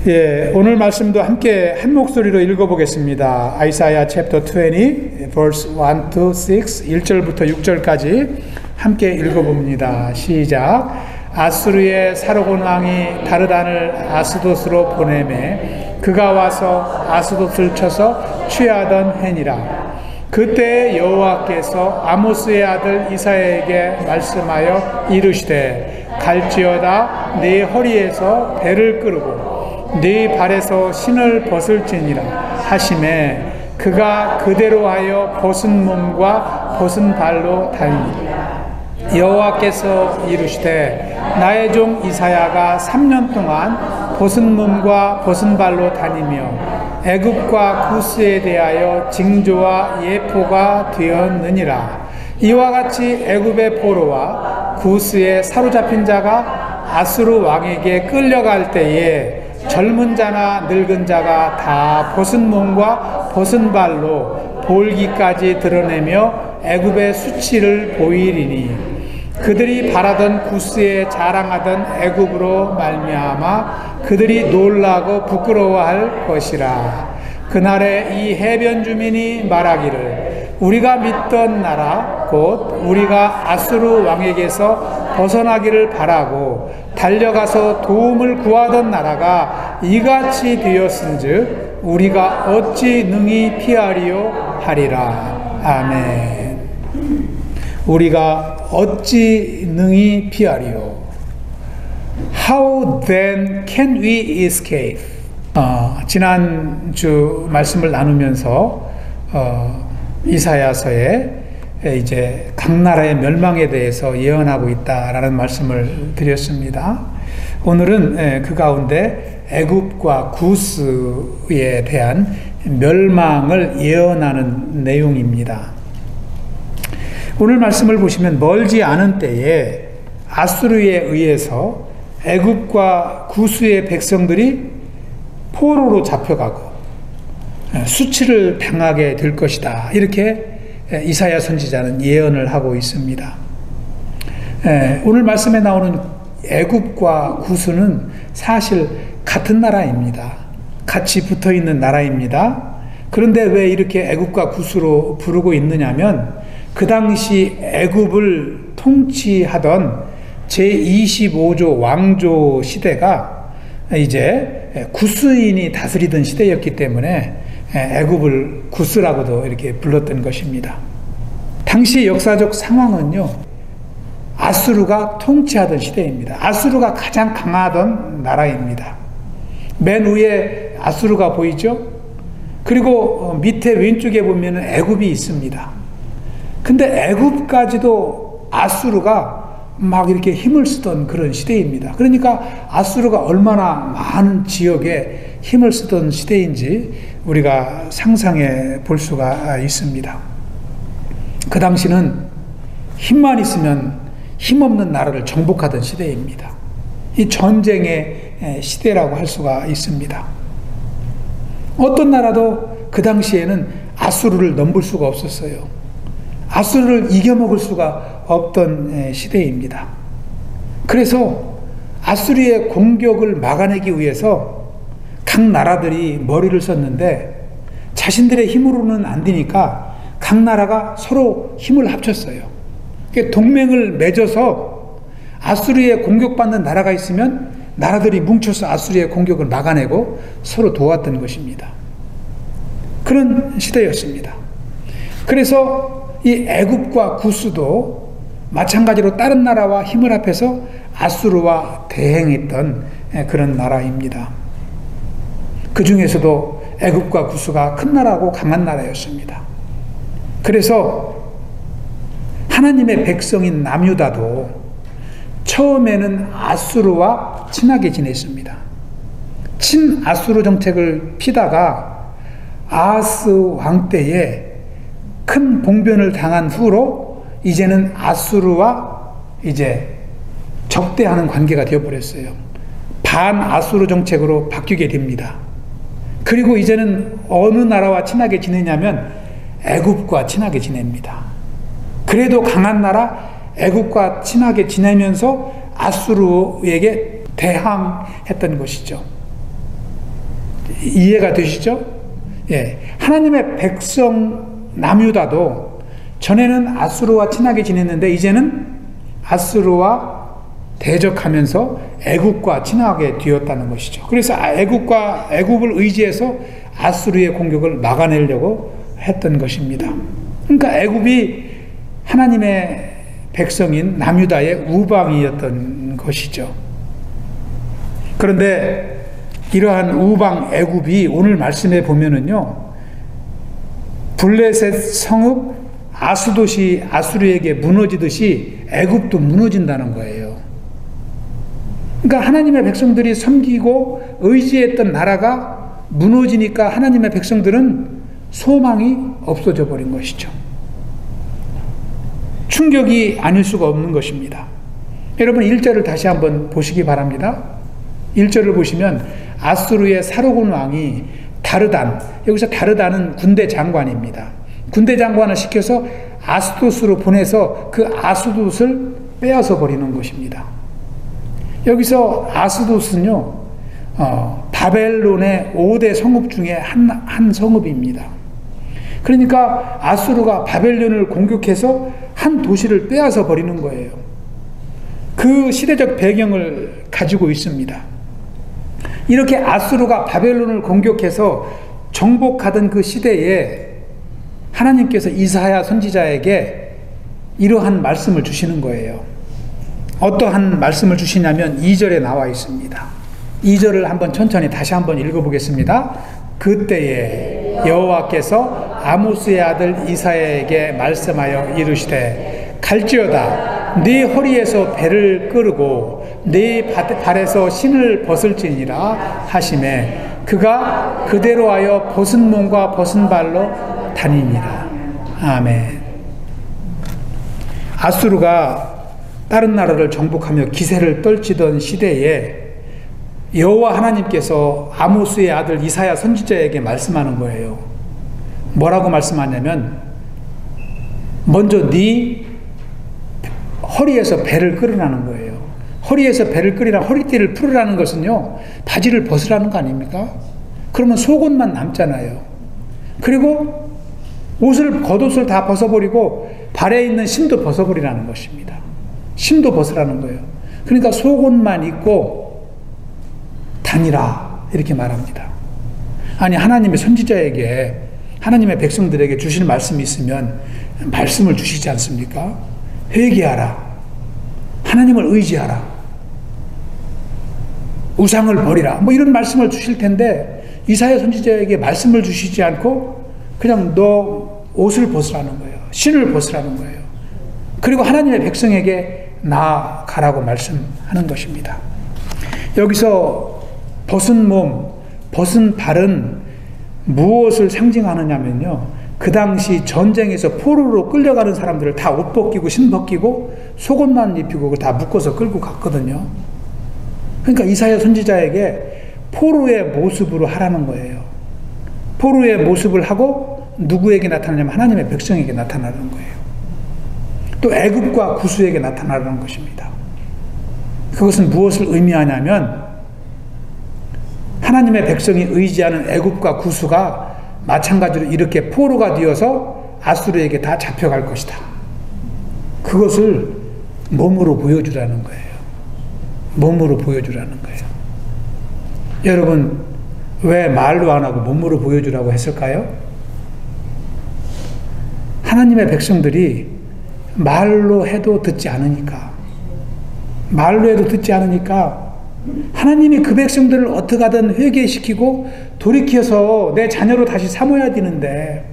예, 오늘 말씀도 함께 한 목소리로 읽어보겠습니다. 아이사야 챕터 20, verse 1 to 6, 1절부터 6절까지 함께 읽어봅니다. 시작. 아수르의 사로곤 왕이 다르단을 아스돗으로 보내매 그가 와서 아스돗을 쳐서 취하던 해니라. 그때 여호와께서 아모스의 아들 이사야에게 말씀하여 이르시되 갈지어다 네 허리에서 배를 끌고 네 발에서 신을 벗을지니라 하시매 그가 그대로 하여 벗은 몸과 벗은 발로 다니니라. 여호와께서 이르시되 나의 종 이사야가 3년 동안 벗은 몸과 벗은 발로 다니며 애굽과 구스에 대하여 징조와 예포가 되었느니라. 이와 같이 애굽의 포로와 구스에 사로잡힌 자가 아수르 왕에게 끌려갈 때에 젊은 자나 늙은 자가 다 벗은 몸과 벗은 발로 볼기까지 드러내며 애굽의 수치를 보이리니 그들이 바라던 구스에 자랑하던 애굽으로 말미암아 그들이 놀라고 부끄러워할 것이라. 그날에 이 해변 주민이 말하기를 우리가 믿던 나라 곧 우리가 아수르 왕에게서 벗어나기를 바라고 달려가서 도움을 구하던 나라가 이같이 되었은즉 우리가 어찌 능히 피하리요 하리라. 아멘. 우리가 어찌 능히 피하리요. How then can we escape? 지난주 말씀을 나누면서 이사야서에 이제 각 나라의 멸망에 대해서 예언하고 있다라는 말씀을 드렸습니다. 오늘은 그 가운데 애굽과 구스에 대한 멸망을 예언하는 내용입니다. 오늘 말씀을 보시면 멀지 않은 때에 아수르에 의해서 애굽과 구스의 백성들이 포로로 잡혀가고 수치를 당하게 될 것이다. 이렇게 이사야 선지자는 예언을 하고 있습니다. 오늘 말씀에 나오는 애굽과 구스는 사실 같은 나라입니다. 같이 붙어있는 나라입니다. 그런데 왜 이렇게 애굽과 구스로 부르고 있느냐면 그 당시 애굽을 통치하던 제25조 왕조 시대가 이제 구스인이 다스리던 시대였기 때문에 애굽을 구스라고도 이렇게 불렀던 것입니다. 당시 역사적 상황은요, 아수르가 통치하던 시대입니다. 아수르가 가장 강하던 나라입니다. 맨 위에 아수르가 보이죠? 그리고 밑에 왼쪽에 보면 애굽이 있습니다. 근데 애굽까지도 아수르가 막 이렇게 힘을 쓰던 그런 시대입니다. 그러니까 아수르가 얼마나 많은 지역에 힘을 쓰던 시대인지 우리가 상상해 볼 수가 있습니다. 그 당시는 힘만 있으면 힘없는 나라를 정복하던 시대입니다. 이 전쟁의 시대라고 할 수가 있습니다. 어떤 나라도 그 당시에는 아수르를 넘볼 수가 없었어요. 아수르를 이겨먹을 수가 없던 시대입니다. 그래서 아수르의 공격을 막아내기 위해서 각 나라들이 머리를 썼는데 자신들의 힘으로는 안 되니까 각 나라가 서로 힘을 합쳤어요. 동맹을 맺어서 아수르에 공격받는 나라가 있으면 나라들이 뭉쳐서 아수르의 공격을 막아내고 서로 도왔던 것입니다. 그런 시대였습니다. 그래서 이 애굽과 구스도 마찬가지로 다른 나라와 힘을 합해서 아수르와 대행했던 그런 나라입니다. 그 중에서도 애굽과 구스가 큰 나라고 강한 나라였습니다. 그래서 하나님의 백성인 남유다도 처음에는 아수르와 친하게 지냈습니다. 친아수르 정책을 피다가 아하스 왕 때에 큰 봉변을 당한 후로 이제는 아수르와 이제 적대하는 관계가 되어버렸어요. 반아수르 정책으로 바뀌게 됩니다. 그리고 이제는 어느 나라와 친하게 지내냐면 애굽과 친하게 지냅니다. 그래도 강한 나라 애굽과 친하게 지내면서 아수르에게 대항했던 것이죠. 이해가 되시죠? 예. 하나님의 백성 남유다도 전에는 아수르와 친하게 지냈는데 이제는 아수르와 대적하면서 애굽과 친하게 되었다는 것이죠. 그래서 애굽을 의지해서 아수르의 공격을 막아내려고 했던 것입니다. 그러니까 애굽이 하나님의 백성인 남유다의 우방이었던 것이죠. 그런데 이러한 우방 애굽이 오늘 말씀에 보면은요, 블레셋 성읍 아수도시 아수르에게 무너지듯이 애굽도 무너진다는 거예요. 그러니까 하나님의 백성들이 섬기고 의지했던 나라가 무너지니까 하나님의 백성들은 소망이 없어져 버린 것이죠. 충격이 아닐 수가 없는 것입니다. 여러분 1절을 다시 한번 보시기 바랍니다. 1절을 보시면 아수르의 사로군 왕이 다르단, 여기서 다르단은 군대 장관입니다. 군대 장관을 시켜서 아스도스로 보내서 그 아스도스를 빼앗아 버리는 것입니다. 여기서 아스도스는요, 바벨론의 5대 성읍 중에 한 성읍입니다. 그러니까 아수르가 바벨론을 공격해서 한 도시를 빼앗아 버리는 거예요. 그 시대적 배경을 가지고 있습니다. 이렇게 아수르가 바벨론을 공격해서 정복하던 그 시대에 하나님께서 이사야 선지자에게 이러한 말씀을 주시는 거예요. 어떠한 말씀을 주시냐면 2절에 나와 있습니다. 2절을 한번 천천히 다시 한번 읽어보겠습니다. 그때에 여호와께서 아모스의 아들 이사야에게 말씀하여 이르시되 갈지어다 네 허리에서 배를 끄르고 네 발에서 신을 벗을지니라 하시매 그가 그대로 하여 벗은 몸과 벗은 발로 다니니라. 아멘. 아수르가 다른 나라를 정복하며 기세를 떨치던 시대에 여호와 하나님께서 아모스의 아들 이사야 선지자에게 말씀하는 거예요. 뭐라고 말씀하냐면 먼저 네 허리에서 배를 끌으라는 거예요. 허리에서 배를 끌이라, 허리띠를 풀으라는 것은요, 바지를 벗으라는 거 아닙니까? 그러면 속옷만 남잖아요. 그리고 겉옷을 다 벗어버리고 발에 있는 신도 벗어버리라는 것입니다. 신도 벗으라는 거예요. 그러니까 속옷만 입고 다니라 이렇게 말합니다. 아니 하나님의 선지자에게, 하나님의 백성들에게 주실 말씀이 있으면 말씀을 주시지 않습니까? 회개하라, 하나님을 의지하라, 우상을 버리라, 뭐 이런 말씀을 주실 텐데 이사야 선지자에게 말씀을 주시지 않고 그냥 너 옷을 벗으라는 거예요. 신을 벗으라는 거예요. 그리고 하나님의 백성에게 나아가라고 말씀하는 것입니다. 여기서 벗은 몸, 벗은 발은 무엇을 상징하느냐면요, 그 당시 전쟁에서 포로로 끌려가는 사람들을 다 옷 벗기고 신 벗기고 속옷만 입히고 그걸 다 묶어서 끌고 갔거든요. 그러니까 이사야 선지자에게 포로의 모습으로 하라는 거예요. 포로의 모습을 하고 누구에게 나타나냐면 하나님의 백성에게 나타나는 거예요. 또 애굽과 구스에게 나타나는 것입니다. 그것은 무엇을 의미하냐면 하나님의 백성이 의지하는 애굽과 구스가 마찬가지로 이렇게 포로가 되어서 아수르에게 다 잡혀갈 것이다. 그것을 몸으로 보여주라는 거예요. 몸으로 보여주라는 거예요. 여러분, 왜 말로 안 하고 몸으로 보여주라고 했을까요? 하나님의 백성들이 말로 해도 듣지 않으니까, 말로 해도 듣지 않으니까 하나님이 그 백성들을 어떻게 하든 회개시키고 돌이켜서 내 자녀로 다시 삼아야 되는데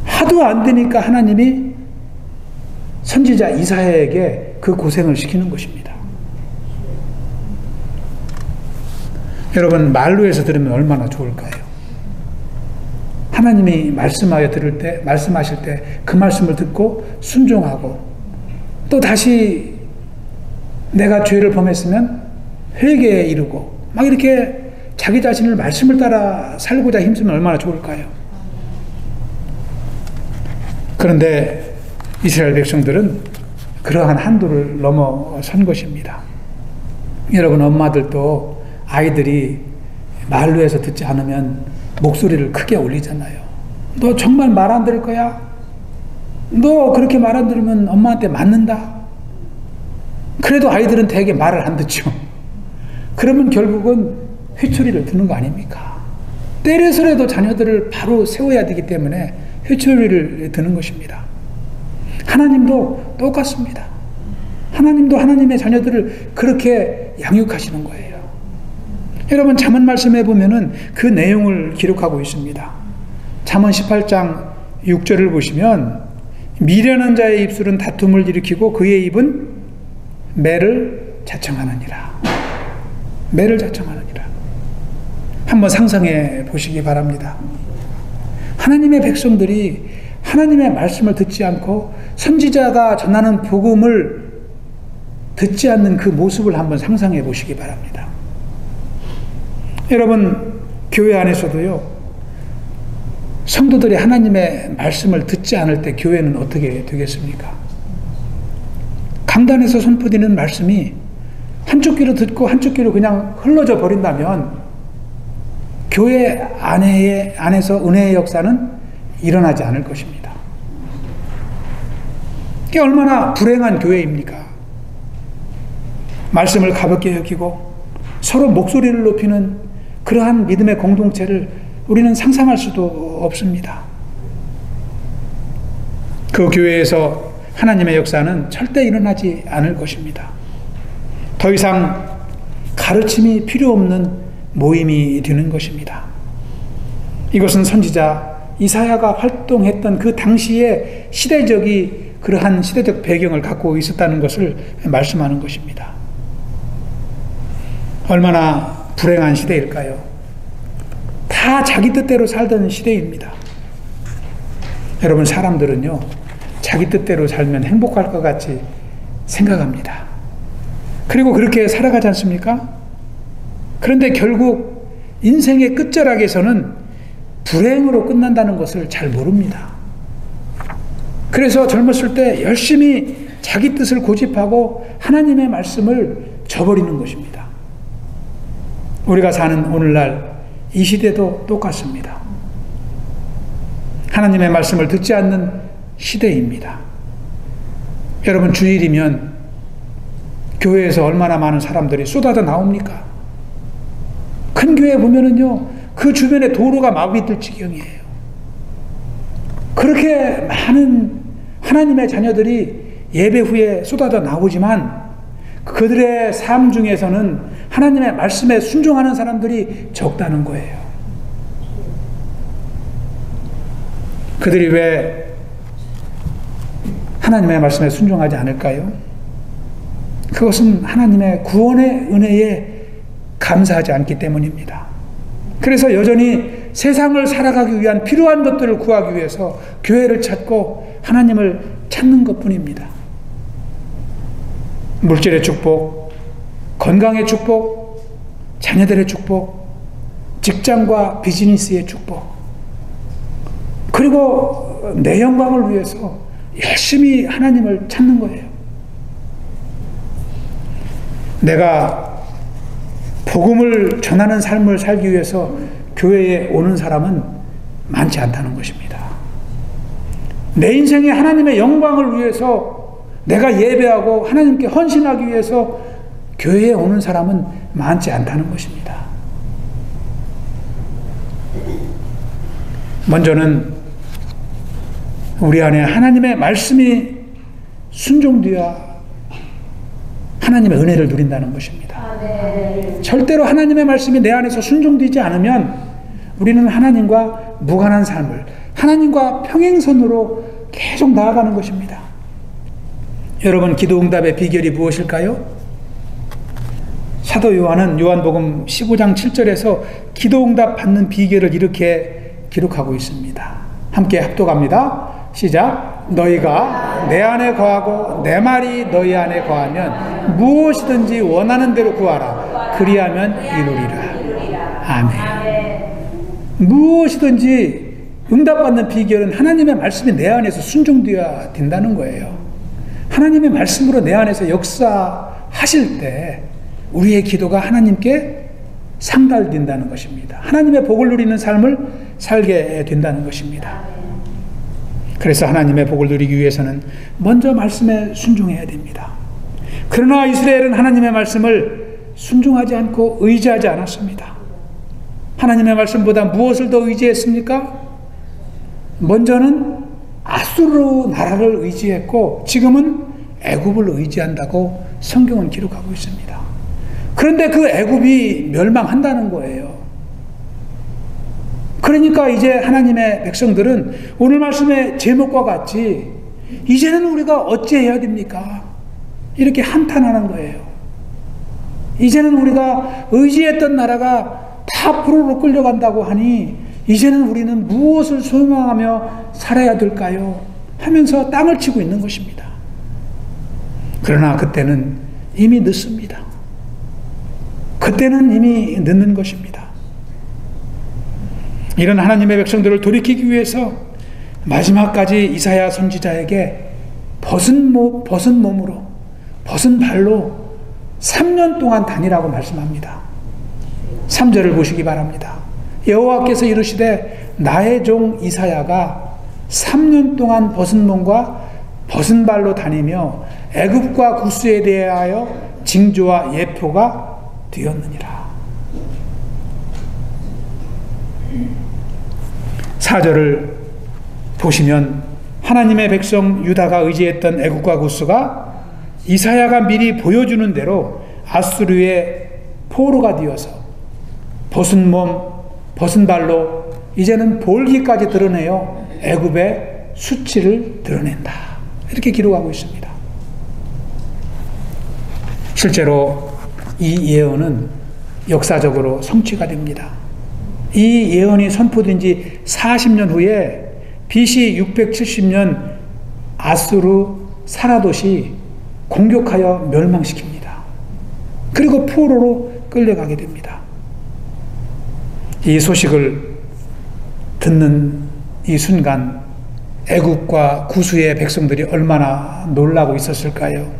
하도 안 되니까 하나님이 선지자 이사야에게 그 고생을 시키는 것입니다. 여러분, 말로 해서 들으면 얼마나 좋을까요? 하나님이 말씀하실 때 그 말씀을 듣고 순종하고 또 다시 내가 죄를 범했으면 회개에 이르고 막 이렇게 자기 자신을 말씀을 따라 살고자 힘쓰면 얼마나 좋을까요? 그런데 이스라엘 백성들은 그러한 한도를 넘어선 것입니다. 여러분, 엄마들도 아이들이 말로 해서 듣지 않으면 목소리를 크게 올리잖아요. 너 정말 말 안 들을 거야? 너 그렇게 말 안 들으면 엄마한테 맞는다? 그래도 아이들은 되게 말을 안 듣죠. 그러면 결국은 회초리를 드는 거 아닙니까? 때려서라도 자녀들을 바로 세워야 되기 때문에 회초리를 드는 것입니다. 하나님도 똑같습니다. 하나님도 하나님의 자녀들을 그렇게 양육하시는 거예요. 여러분 잠언 말씀해 보면은 그 내용을 기록하고 있습니다. 잠언 18장 6절을 보시면 미련한 자의 입술은 다툼을 일으키고 그의 입은 매를 자청하느니라. 매를 자청하느니라. 한번 상상해 보시기 바랍니다. 하나님의 백성들이 하나님의 말씀을 듣지 않고 선지자가 전하는 복음을 듣지 않는 그 모습을 한번 상상해 보시기 바랍니다. 여러분 교회 안에서도요, 성도들이 하나님의 말씀을 듣지 않을 때 교회는 어떻게 되겠습니까? 강단에서 선포되는 말씀이 한쪽 귀로 듣고 한쪽 귀로 그냥 흘러져 버린다면 교회 안에서 은혜의 역사는 일어나지 않을 것입니다. 이게 얼마나 불행한 교회입니까? 말씀을 가볍게 여기고 서로 목소리를 높이는 그러한 믿음의 공동체를 우리는 상상할 수도 없습니다. 그 교회에서 하나님의 역사는 절대 일어나지 않을 것입니다. 더 이상 가르침이 필요 없는 모임이 되는 것입니다. 이것은 선지자 이사야가 활동했던 그 당시의 그러한 시대적 배경을 갖고 있었다는 것을 말씀하는 것입니다. 얼마나 불행한 시대일까요? 다 자기 뜻대로 살던 시대입니다. 여러분 사람들은요, 자기 뜻대로 살면 행복할 것 같이 생각합니다. 그리고 그렇게 살아가지 않습니까? 그런데 결국 인생의 끝자락에서는 불행으로 끝난다는 것을 잘 모릅니다. 그래서 젊었을 때 열심히 자기 뜻을 고집하고 하나님의 말씀을 저버리는 것입니다. 우리가 사는 오늘날 이 시대도 똑같습니다. 하나님의 말씀을 듣지 않는 시대입니다. 여러분 주일이면 교회에서 얼마나 많은 사람들이 쏟아져 나옵니까? 큰 교회 보면은요, 그 주변에 도로가 마비될 지경이에요. 그렇게 많은 하나님의 자녀들이 예배 후에 쏟아져 나오지만 그들의 삶 중에서는 하나님의 말씀에 순종하는 사람들이 적다는 거예요. 그들이 왜 하나님의 말씀에 순종하지 않을까요? 그것은 하나님의 구원의 은혜에 감사하지 않기 때문입니다. 그래서 여전히 세상을 살아가기 위한 필요한 것들을 구하기 위해서 교회를 찾고 하나님을 찾는 것뿐입니다. 물질의 축복, 건강의 축복, 자녀들의 축복, 직장과 비즈니스의 축복, 그리고 내 영광을 위해서 열심히 하나님을 찾는 거예요. 내가 복음을 전하는 삶을 살기 위해서 교회에 오는 사람은 많지 않다는 것입니다. 내 인생에 하나님의 영광을 위해서 내가 예배하고 하나님께 헌신하기 위해서 교회에 오는 사람은 많지 않다는 것입니다. 먼저는 우리 안에 하나님의 말씀이 순종되어야 하나님의 은혜를 누린다는 것입니다. 절대로 하나님의 말씀이 내 안에서 순종되지 않으면 우리는 하나님과 무관한 삶을, 하나님과 평행선으로 계속 나아가는 것입니다. 여러분 기도응답의 비결이 무엇일까요? 사도 요한은 요한복음 15장 7절에서 기도응답 받는 비결을 이렇게 기록하고 있습니다. 함께 합독합니다. 시작. 너희가 내 안에 거하고 내 말이 너희 안에 거하면 무엇이든지 원하는 대로 구하라. 그리하면 이루리라. 아멘. 무엇이든지 응답받는 비결은 하나님의 말씀이 내 안에서 순종되어야 된다는 거예요. 하나님의 말씀으로 내 안에서 역사하실 때 우리의 기도가 하나님께 상달된다는 것입니다. 하나님의 복을 누리는 삶을 살게 된다는 것입니다. 그래서 하나님의 복을 누리기 위해서는 먼저 말씀에 순종해야 됩니다. 그러나 이스라엘은 하나님의 말씀을 순종하지 않고 의지하지 않았습니다. 하나님의 말씀보다 무엇을 더 의지했습니까? 먼저는 아수르 나라를 의지했고 지금은 애굽을 의지한다고 성경은 기록하고 있습니다. 그런데 그 애굽이 멸망한다는 거예요. 그러니까 이제 하나님의 백성들은 오늘 말씀의 제목과 같이 이제는 우리가 어찌해야 됩니까? 이렇게 한탄하는 거예요. 이제는 우리가 의지했던 나라가 다 포로로 끌려간다고 하니 이제는 우리는 무엇을 소망하며 살아야 될까요? 하면서 땅을 치고 있는 것입니다. 그러나 그때는 이미 늦습니다. 그때는 이미 늦는 것입니다. 이런 하나님의 백성들을 돌이키기 위해서 마지막까지 이사야 선지자에게 벗은 몸으로 벗은 발로 3년 동안 다니라고 말씀합니다. 3절을 보시기 바랍니다. 여호와께서 이르시되 나의 종 이사야가 3년 동안 벗은 몸과 벗은 발로 다니며 애굽과 구스에 대하여 징조와 예표가 되었느니라. 4절을 보시면 하나님의 백성 유다가 의지했던 애굽과 구스가 이사야가 미리 보여주는 대로 아수르의 포로가 되어서 벗은 몸, 벗은 발로 이제는 볼기까지 드러내어 애굽의 수치를 드러낸다. 이렇게 기록하고 있습니다. 실제로 이 예언은 역사적으로 성취가 됩니다. 이 예언이 선포된 지 40년 후에 BC 670년 아수르 사라돗이 공격하여 멸망시킵니다. 그리고 포로로 끌려가게 됩니다. 이 소식을 듣는 이 순간 애굽과 구스의 백성들이 얼마나 놀라고 있었을까요?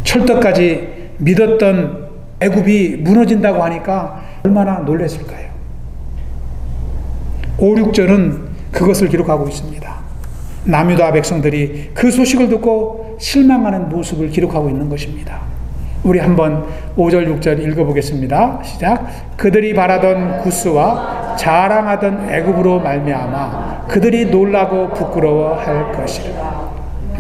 철떡까지 믿었던 애굽이 무너진다고 하니까 얼마나 놀랐을까요? 5, 6절은 그것을 기록하고 있습니다. 남유다 백성들이 그 소식을 듣고 실망하는 모습을 기록하고 있는 것입니다. 우리 한번 5절, 6절 읽어보겠습니다. 시작. 그들이 바라던 구스와 자랑하던 애굽으로 말미암아 그들이 놀라고 부끄러워할 것이라.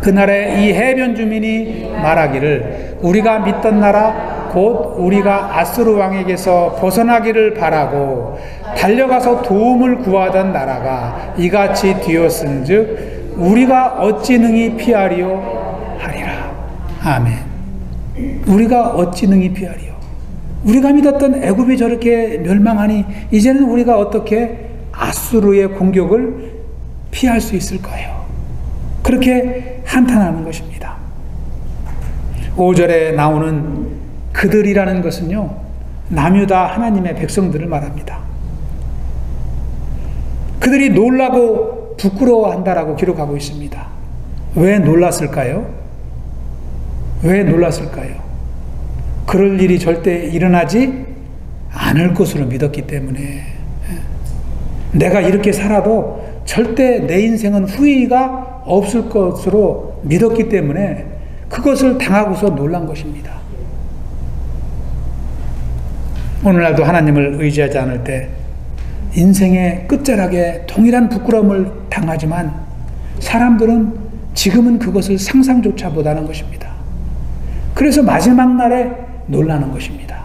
그날에 이 해변 주민이 말하기를 우리가 믿던 나라 곧 우리가 아수르 왕에게서 벗어나기를 바라고 달려가서 도움을 구하던 나라가 이같이 되었은즉 우리가 어찌 능히 피하리요 하리라. 아멘. 우리가 어찌 능히 피하리요. 우리가 믿었던 애굽이 저렇게 멸망하니 이제는 우리가 어떻게 아수르의 공격을 피할 수 있을까요? 그렇게 한탄하는 것입니다. 5절에 나오는 그들이라는 것은요, 남유다 하나님의 백성들을 말합니다. 그들이 놀라고 부끄러워한다라고 기록하고 있습니다. 왜 놀랐을까요? 왜 놀랐을까요? 그럴 일이 절대 일어나지 않을 것으로 믿었기 때문에, 내가 이렇게 살아도 절대 내 인생은 후회가 없을 것으로 믿었기 때문에 그것을 당하고서 놀란 것입니다. 오늘날도 하나님을 의지하지 않을 때 인생의 끝자락에 동일한 부끄러움을 당하지만 사람들은 지금은 그것을 상상조차 못하는 것입니다. 그래서 마지막 날에 놀라는 것입니다.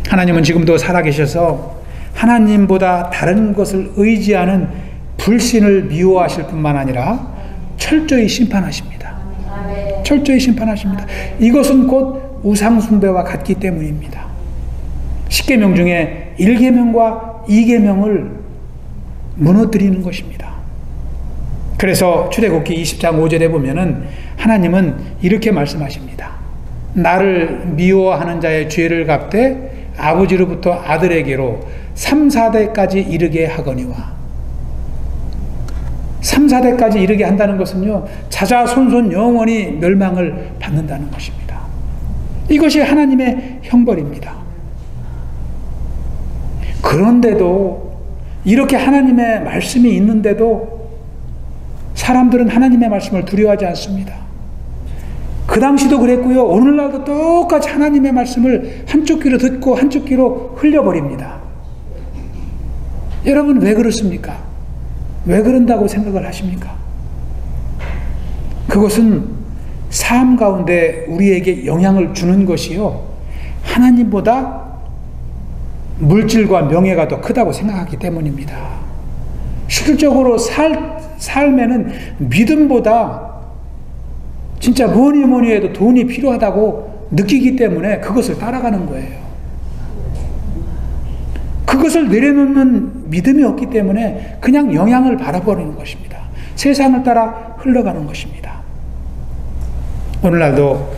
하나님은 지금도 살아계셔서 하나님보다 다른 것을 의지하는 불신을 미워하실 뿐만 아니라 철저히 심판하십니다. 철저히 심판하십니다. 이것은 곧 우상숭배와 같기 때문입니다. 10계명 중에 1계명과 2계명을 무너뜨리는 것입니다. 그래서 출애굽기 20장 5절에 보면은 하나님은 이렇게 말씀하십니다. 나를 미워하는 자의 죄를 갚되 아버지로부터 아들에게로 3, 4대까지 이르게 하거니와. 3, 4대까지 이르게 한다는 것은요, 자자손손 영원히 멸망을 받는다는 것입니다. 이것이 하나님의 형벌입니다. 그런데도 이렇게 하나님의 말씀이 있는데도 사람들은 하나님의 말씀을 두려워하지 않습니다. 그 당시도 그랬고요. 오늘날도 똑같이 하나님의 말씀을 한쪽 귀로 듣고 한쪽 귀로 흘려버립니다. 여러분 왜 그렇습니까? 왜 그런다고 생각을 하십니까? 그것은 삶 가운데 우리에게 영향을 주는 것이요, 하나님보다 물질과 명예가 더 크다고 생각하기 때문입니다. 실질적으로 삶에는 믿음보다 진짜 뭐니 해도 돈이 필요하다고 느끼기 때문에 그것을 따라가는 거예요. 그것을 내려놓는 믿음이 없기 때문에 그냥 영향을 바라버리는 것입니다. 세상을 따라 흘러가는 것입니다. 오늘날도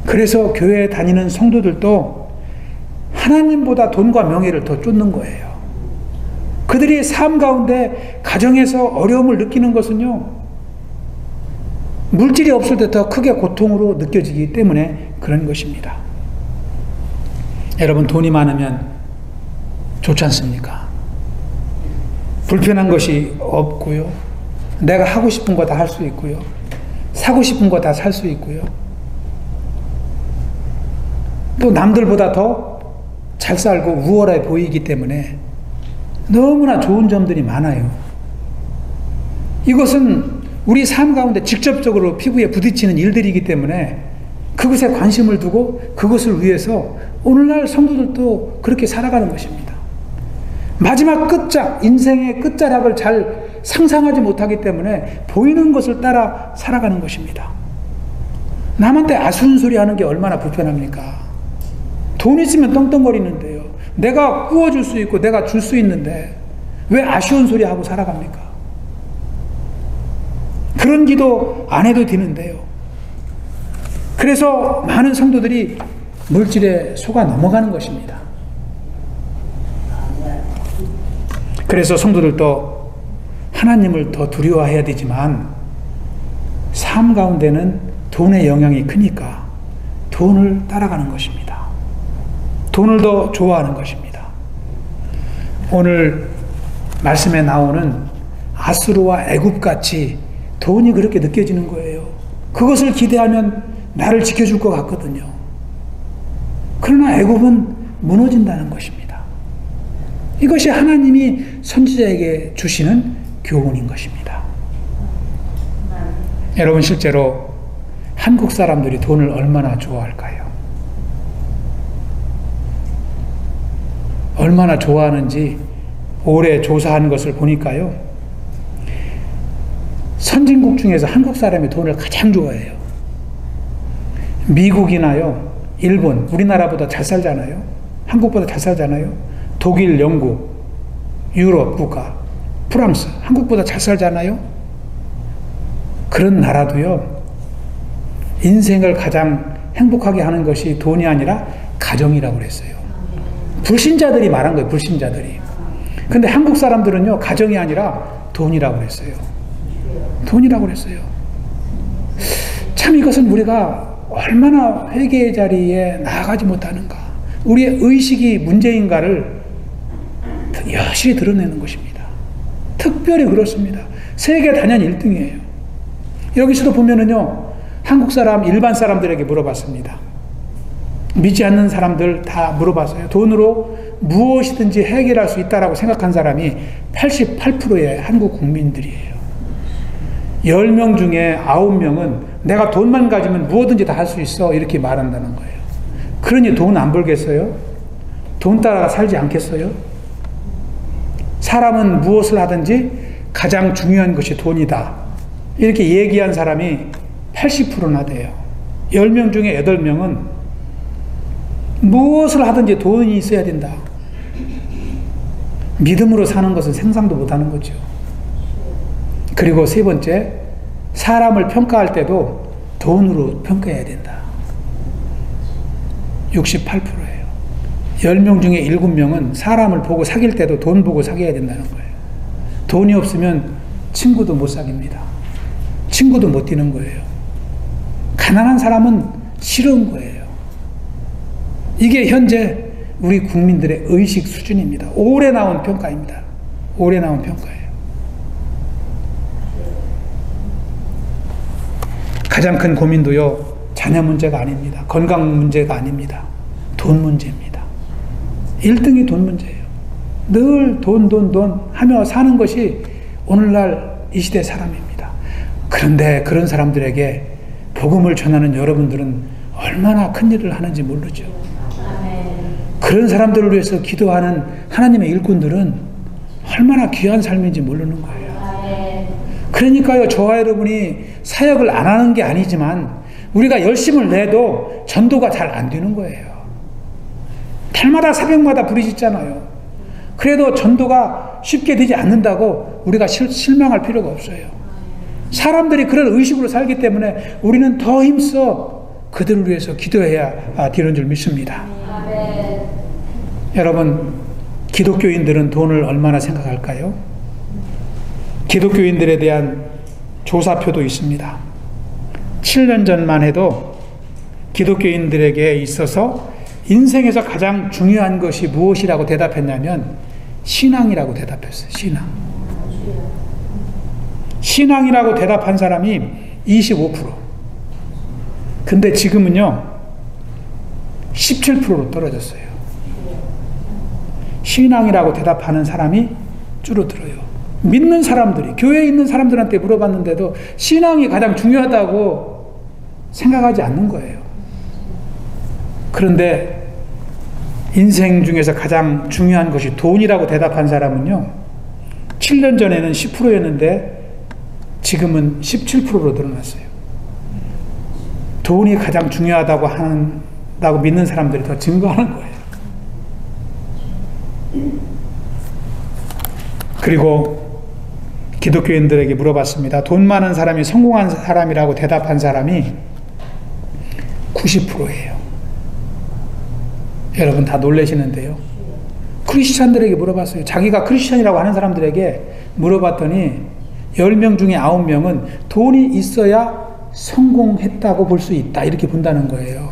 그래서 교회에 다니는 성도들도 하나님보다 돈과 명예를 더 쫓는 거예요. 그들이 삶 가운데 가정에서 어려움을 느끼는 것은요, 물질이 없을 때 더 크게 고통으로 느껴지기 때문에 그런 것입니다. 여러분 돈이 많으면 좋지 않습니까? 불편한 것이 없고요. 내가 하고 싶은 거 다 할 수 있고요. 사고 싶은 거 다 살 수 있고요. 또 남들보다 더 잘 살고 우월해 보이기 때문에 너무나 좋은 점들이 많아요. 이것은 우리 삶 가운데 직접적으로 피부에 부딪히는 일들이기 때문에 그것에 관심을 두고 그것을 위해서 오늘날 성도들도 그렇게 살아가는 것입니다. 마지막 끝작, 인생의 끝자락을 잘 상상하지 못하기 때문에 보이는 것을 따라 살아가는 것입니다. 남한테 아쉬운 소리 하는 게 얼마나 불편합니까? 돈 있으면 떵떵거리는데요. 내가 구워줄 수 있고 내가 줄 수 있는데 왜 아쉬운 소리 하고 살아갑니까? 그런 기도 안 해도 되는데요. 그래서 많은 성도들이 물질에 속아 넘어가는 것입니다. 그래서 성도들도 하나님을 더 두려워해야 되지만 삶 가운데는 돈의 영향이 크니까 돈을 따라가는 것입니다. 돈을 더 좋아하는 것입니다. 오늘 말씀에 나오는 아수르와 애굽같이 돈이 그렇게 느껴지는 거예요. 그것을 기대하면 나를 지켜줄 것 같거든요. 그러나 애굽은 무너진다는 것입니다. 이것이 하나님이 선지자에게 주시는 교훈인 것입니다. 여러분 실제로 한국 사람들이 돈을 얼마나 좋아할까요? 얼마나 좋아하는지 올해 조사한 것을 보니까요, 선진국 중에서 한국 사람이 돈을 가장 좋아해요. 미국이나요, 일본, 우리나라보다 잘 살잖아요. 한국보다 잘 살잖아요. 독일, 영국, 유럽 국가, 프랑스, 한국보다 잘 살잖아요. 그런 나라도요, 인생을 가장 행복하게 하는 것이 돈이 아니라 가정이라고 그랬어요. 불신자들이 말한 거예요. 불신자들이. 근데 한국 사람들은요, 가정이 아니라 돈이라고 그랬어요. 돈이라고 그랬어요. 참 이것은 우리가 얼마나 회개의 자리에 나아가지 못하는가, 우리의 의식이 문제인가를 여실히 드러내는 것입니다. 특별히 그렇습니다. 세계 단연 1등이에요. 여기서도 보면은요, 한국 사람, 일반 사람들에게 물어봤습니다. 믿지 않는 사람들 다 물어봤어요. 돈으로 무엇이든지 해결할 수 있다라고 생각한 사람이 88%의 한국 국민들이에요. 10명 중에 9명은 내가 돈만 가지면 무엇든지 다 할 수 있어, 이렇게 말한다는 거예요. 그러니 돈 안 벌겠어요? 돈 따라 살지 않겠어요? 사람은 무엇을 하든지 가장 중요한 것이 돈이다, 이렇게 얘기한 사람이 80%나 돼요. 10명 중에 8명은 무엇을 하든지 돈이 있어야 된다. 믿음으로 사는 것은 상상도 못하는 거죠. 그리고 세 번째, 사람을 평가할 때도 돈으로 평가해야 된다. 68%예요. 10명 중에 7명은 사람을 보고 사귈 때도 돈 보고 사귀어야 된다는 거예요. 돈이 없으면 친구도 못 사깁니다. 친구도 못 뛰는 거예요. 가난한 사람은 싫은 거예요. 이게 현재 우리 국민들의 의식 수준입니다. 오래 나온 평가입니다. 오래 나온 평가예요. 가장 큰 고민도요, 자녀 문제가 아닙니다. 건강 문제가 아닙니다. 돈 문제입니다. 1등이 돈 문제예요. 늘 돈 하며 사는 것이 오늘날 이 시대 사람입니다. 그런데 그런 사람들에게 복음을 전하는 여러분들은 얼마나 큰 일을 하는지 모르죠. 그런 사람들을 위해서 기도하는 하나님의 일꾼들은 얼마나 귀한 삶인지 모르는 거예요. 그러니까요, 저와 여러분이 사역을 안 하는 게 아니지만 우리가 열심을 내도 전도가 잘 안 되는 거예요. 달마다 새벽마다 부르짖잖아요. 그래도 전도가 쉽게 되지 않는다고 우리가 실망할 필요가 없어요. 사람들이 그런 의식으로 살기 때문에 우리는 더 힘써 그들을 위해서 기도해야 되는 줄 믿습니다. 여러분, 기독교인들은 돈을 얼마나 생각할까요? 기독교인들에 대한 조사표도 있습니다. 7년 전만 해도 기독교인들에게 있어서 인생에서 가장 중요한 것이 무엇이라고 대답했냐면 신앙이라고 대답했어요. 신앙이라고 대답한 사람이 25%. 근데 지금은요 17%로 떨어졌어요. 신앙이라고 대답하는 사람이 줄어들어요. 믿는 사람들이, 교회에 있는 사람들한테 물어봤는데도 신앙이 가장 중요하다고 생각하지 않는 거예요. 그런데 인생 중에서 가장 중요한 것이 돈이라고 대답한 사람은요 7년 전에는 10%였는데 지금은 17%로 늘어났어요. 돈이 가장 중요하다고 믿는 사람들이 더 증가하는 거예요. 그리고 기독교인들에게 물어봤습니다. 돈 많은 사람이 성공한 사람이라고 대답한 사람이 90%예요. 여러분 다 놀라시는데요. 크리스찬들에게 물어봤어요. 자기가 크리스찬이라고 하는 사람들에게 물어봤더니 10명 중에 9명은 돈이 있어야 성공했다고 볼 수 있다, 이렇게 본다는 거예요.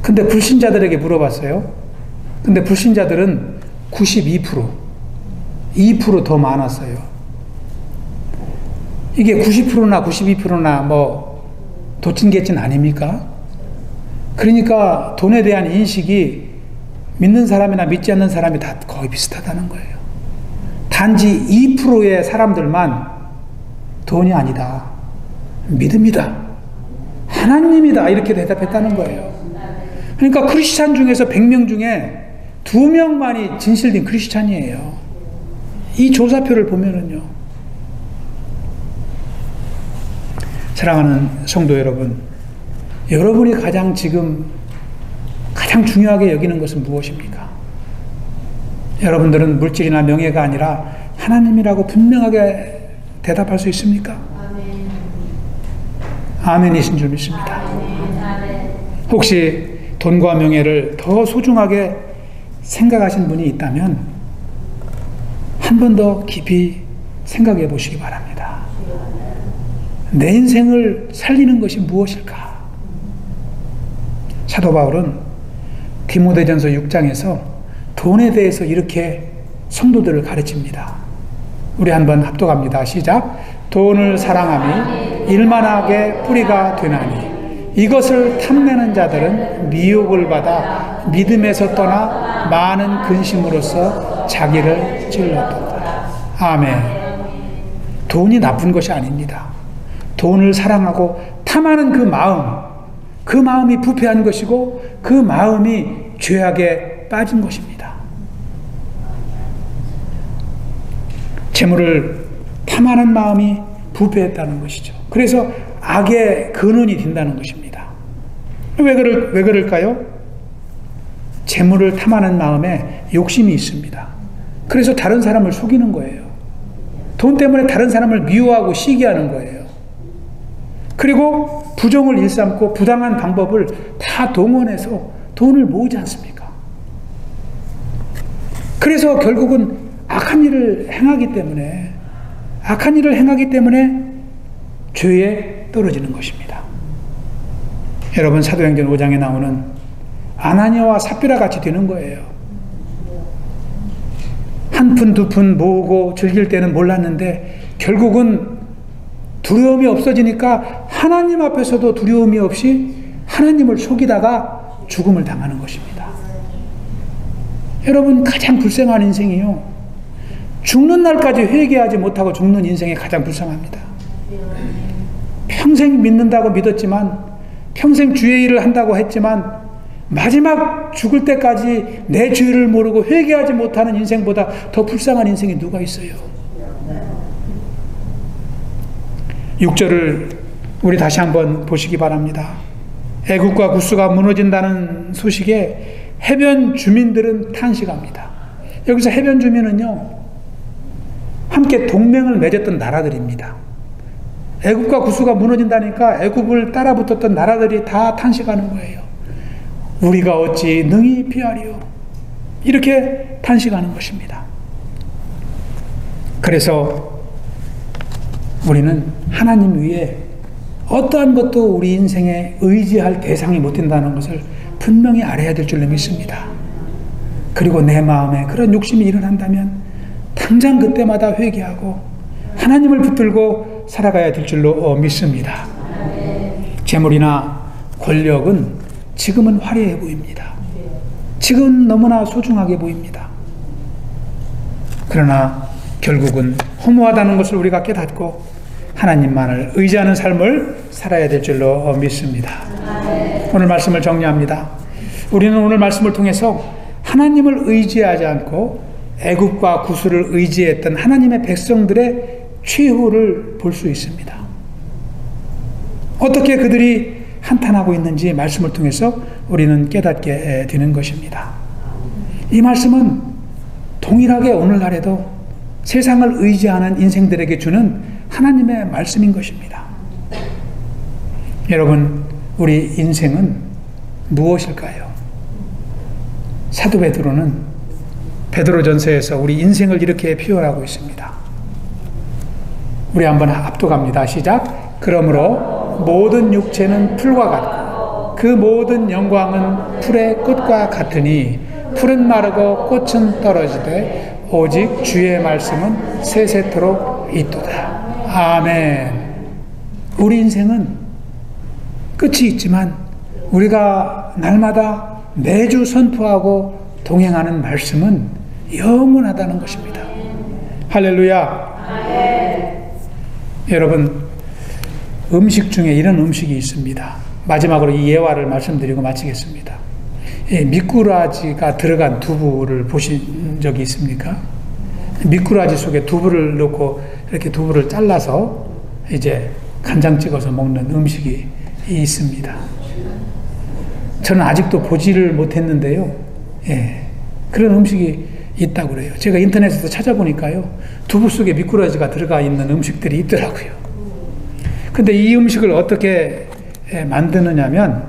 근데 불신자들에게 물어봤어요. 근데 불신자들은 92%, 2% 더 많았어요. 이게 90%나 92%나 뭐 도찐개찐 아닙니까? 그러니까 돈에 대한 인식이 믿는 사람이나 믿지 않는 사람이 다 거의 비슷하다는 거예요. 단지 2%의 사람들만 돈이 아니다, 믿음이다, 하나님이다, 이렇게 대답했다는 거예요. 그러니까 크리스찬 중에서 100명 중에 2명만이 진실된 크리스찬이에요. 이 조사표를 보면은요. 사랑하는 성도 여러분, 여러분이 가장 중요하게 여기는 것은 무엇입니까? 여러분들은 물질이나 명예가 아니라 하나님이라고 분명하게 대답할 수 있습니까? 아멘이신 줄 믿습니다. 혹시 돈과 명예를 더 소중하게 생각하신 분이 있다면 한 번 더 깊이 생각해 보시기 바랍니다. 내 인생을 살리는 것이 무엇일까? 사도 바울은 디모데전서 6장에서 돈에 대해서 이렇게 성도들을 가르칩니다. 우리 한번 합독합니다. 시작. 돈을 사랑함이 일만하게 뿌리가 되나니 이것을 탐내는 자들은 미혹을 받아 믿음에서 떠나 많은 근심으로써 자기를 찔렀도다. 아멘. 돈이 나쁜 것이 아닙니다. 돈을 사랑하고 탐하는 그 마음이 부패한 것이고 그 마음이 죄악에 빠진 것입니다. 재물을 탐하는 마음이 부패했다는 것이죠. 그래서 악의 근원이 된다는 것입니다. 왜 그럴까요? 재물을 탐하는 마음에 욕심이 있습니다. 그래서 다른 사람을 속이는 거예요. 돈 때문에 다른 사람을 미워하고 시기하는 거예요. 그리고 부정을 일삼고 부당한 방법을 다 동원해서 돈을 모으지 않습니까? 그래서 결국은 악한 일을 행하기 때문에 죄에 떨어지는 것입니다. 여러분, 사도행전 5장에 나오는 아나니아와 삽비라 같이 되는 거예요. 한 푼 두 푼 모으고 즐길 때는 몰랐는데 결국은 두려움이 없어지니까 하나님 앞에서도 두려움이 없이 하나님을 속이다가 죽음을 당하는 것입니다. 여러분, 가장 불쌍한 인생이요, 죽는 날까지 회개하지 못하고 죽는 인생이 가장 불쌍합니다. 평생 믿는다고 믿었지만, 평생 주의 일을 한다고 했지만 마지막 죽을 때까지 내 죄를 모르고 회개하지 못하는 인생보다 더 불쌍한 인생이 누가 있어요? 6절을 우리 다시 한번 보시기 바랍니다. 애국과 구스가 무너진다는 소식에 해변 주민들은 탄식합니다. 여기서 해변 주민은요, 함께 동맹을 맺었던 나라들입니다. 애국과 구스가 무너진다니까 애국을 따라붙었던 나라들이 다 탄식하는 거예요. 우리가 어찌 능히 피하리요? 이렇게 탄식하는 것입니다. 그래서 우리는 하나님 위에 어떠한 것도 우리 인생에 의지할 대상이 못 된다는 것을 분명히 알아야 될 줄로 믿습니다. 그리고 내 마음에 그런 욕심이 일어난다면 당장 그때마다 회개하고 하나님을 붙들고 살아가야 될 줄로 믿습니다. 재물이나 권력은 지금은 화려해 보입니다. 지금은 너무나 소중하게 보입니다. 그러나 결국은 허무하다는 것을 우리가 깨닫고 하나님만을 의지하는 삶을 살아야 될 줄로 믿습니다. 오늘 말씀을 정리합니다. 우리는 오늘 말씀을 통해서 하나님을 의지하지 않고 애굽과 구스를 의지했던 하나님의 백성들의 최후를 볼 수 있습니다. 어떻게 그들이 한탄하고 있는지 말씀을 통해서 우리는 깨닫게 되는 것입니다. 이 말씀은 동일하게 오늘날에도 세상을 의지하는 인생들에게 주는 하나님의 말씀인 것입니다. 여러분, 우리 인생은 무엇일까요? 사도 베드로는 베드로전서에서 우리 인생을 이렇게 표현하고 있습니다. 우리 한번 합독합니다. 시작. 그러므로 모든 육체는 풀과 같고 그 모든 영광은 풀의 꽃과 같으니 풀은 마르고 꽃은 떨어지되 오직 주의 말씀은 세세토록 있도다. 아멘. 우리 인생은 끝이 있지만 우리가 날마다 매주 선포하고 동행하는 말씀은 영원하다는 것입니다. 할렐루야. 아멘. 여러분, 음식 중에 이런 음식이 있습니다. 마지막으로 이 예화를 말씀드리고 마치겠습니다. 미꾸라지가 들어간 두부를 보신 적이 있습니까? 미꾸라지 속에 두부를 넣고 이렇게 두부를 잘라서 이제 간장 찍어서 먹는 음식이 있습니다. 저는 아직도 보지를 못했는데요. 그런 음식이 있다고 그래요. 제가 인터넷에서 찾아보니까요, 두부 속에 미꾸라지가 들어가 있는 음식들이 있더라고요. 근데 이 음식을 어떻게 만드느냐면,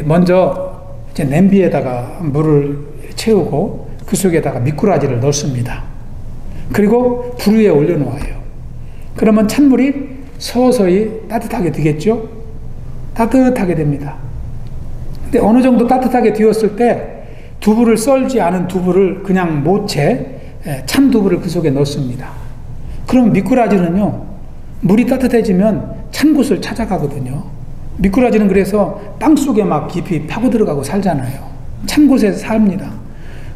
먼저 이제 냄비에다가 물을 채우고 그 속에다가 미꾸라지를 넣습니다. 그리고 불 위에 올려놓아요. 그러면 찬물이 서서히 따뜻하게 되겠죠? 따뜻하게 됩니다. 근데 어느 정도 따뜻하게 되었을 때 두부를 썰지 않은 두부를 그냥 못채 찬 두부를 그 속에 넣습니다. 그럼 미꾸라지는요, 물이 따뜻해지면 찬 곳을 찾아가거든요. 미꾸라지는 그래서 땅 속에 막 깊이 파고 들어가고 살잖아요. 찬 곳에서 삽니다.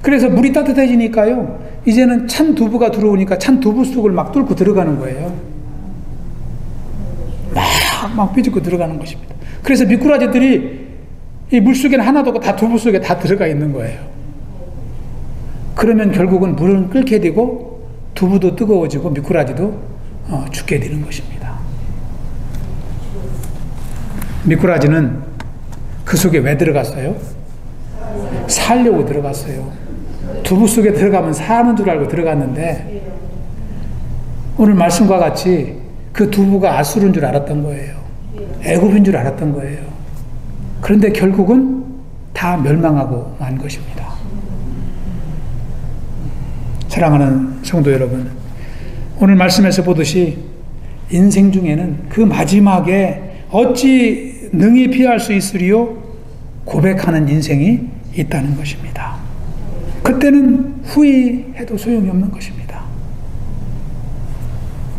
그래서 물이 따뜻해지니까요, 이제는 찬 두부가 들어오니까 찬 두부 속을 막 뚫고 들어가는 거예요. 막 삐집고 들어가는 것입니다. 그래서 미꾸라지들이 이 물속에는 하나도 없고 다 두부 속에 다 들어가 있는 거예요. 그러면 결국은 물은 끓게 되고 두부도 뜨거워지고 미꾸라지도 죽게 되는 것입니다. 미꾸라지는 그 속에 왜 들어갔어요? 살려고 들어갔어요. 두부 속에 들어가면 사는 줄 알고 들어갔는데 오늘 말씀과 같이 그 두부가 아수르인 줄 알았던 거예요. 애굽인 줄 알았던 거예요. 그런데 결국은 다 멸망하고 만 것입니다. 사랑하는 성도 여러분, 오늘 말씀에서 보듯이 인생 중에는 그 마지막에 어찌 능히 피할 수 있으리요? 고백하는 인생이 있다는 것입니다. 그때는 후회해도 소용이 없는 것입니다.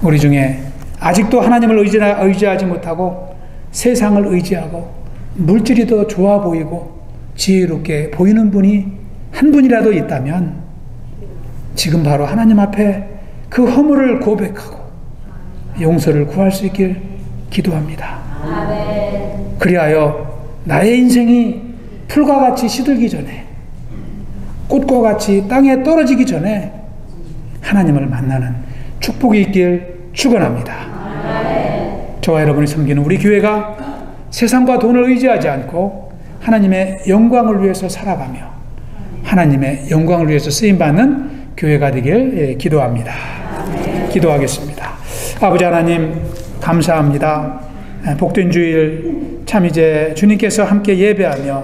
우리 중에 아직도 하나님을 의지하지 못하고 세상을 의지하고 물질이 더 좋아 보이고 지혜롭게 보이는 분이 한 분이라도 있다면 지금 바로 하나님 앞에 그 허물을 고백하고 용서를 구할 수 있길 기도합니다. 그리하여 나의 인생이 풀과 같이 시들기 전에, 꽃과 같이 땅에 떨어지기 전에 하나님을 만나는 축복이 있길 축원합니다. 저와 여러분이 섬기는 우리 교회가 세상과 돈을 의지하지 않고 하나님의 영광을 위해서 살아가며 하나님의 영광을 위해서 쓰임받는 교회가 되길 기도합니다. 기도하겠습니다. 아버지 하나님 감사합니다. 복된 주일 참 이제 주님께서 함께 예배하며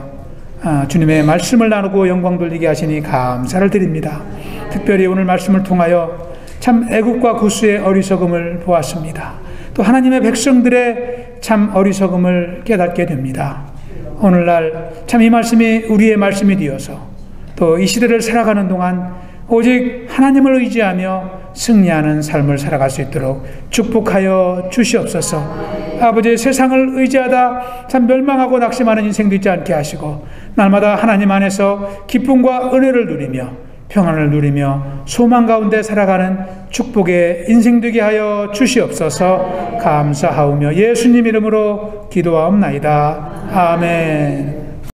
주님의 말씀을 나누고 영광 돌리게 하시니 감사를 드립니다. 특별히 오늘 말씀을 통하여 참 애국과 구스의 어리석음을 보았습니다. 또 하나님의 백성들의 참 어리석음을 깨닫게 됩니다. 오늘날 참 이 말씀이 우리의 말씀이 되어서 또 이 시대를 살아가는 동안 오직 하나님을 의지하며 승리하는 삶을 살아갈 수 있도록 축복하여 주시옵소서. 아버지 세상을 의지하다 참 멸망하고 낙심하는 인생도 있지 않게 하시고 날마다 하나님 안에서 기쁨과 은혜를 누리며 평안을 누리며 소망 가운데 살아가는 축복의 인생 되게 하여 주시옵소서. 감사하오며 예수님 이름으로 기도하옵나이다. 아멘.